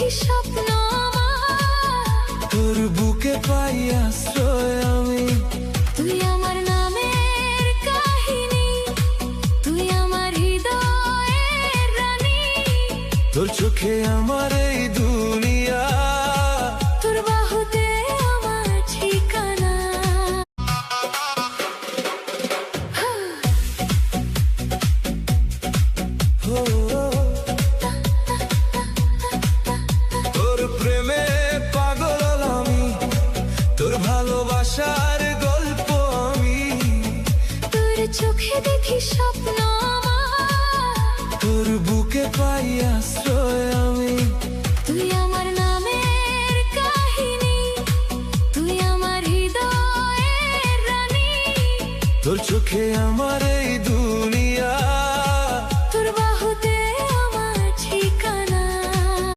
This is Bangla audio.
দেখি স্বপ্ন আমার, তোর বুকে পাই আশ্রয় আমি। তুই আমার নামের কাহিনী, তুই আমার হৃদয়ের রানী। তোর চোখে আমার এই দুনিয়া, তোর বাহুতে আমার ঠিকানা। ও, তোর প্রেমে পাগল আমি, তোর ভালোবাসার গল্প আমি। তোর চোখে দেখি স্বপ্ন আমার, তোর বুকে পাই আশ্রয় আমি। তুই আমার নামের কাহিনী, তুই আমার হৃদয়ের রানী। তোর চোখে আমার এই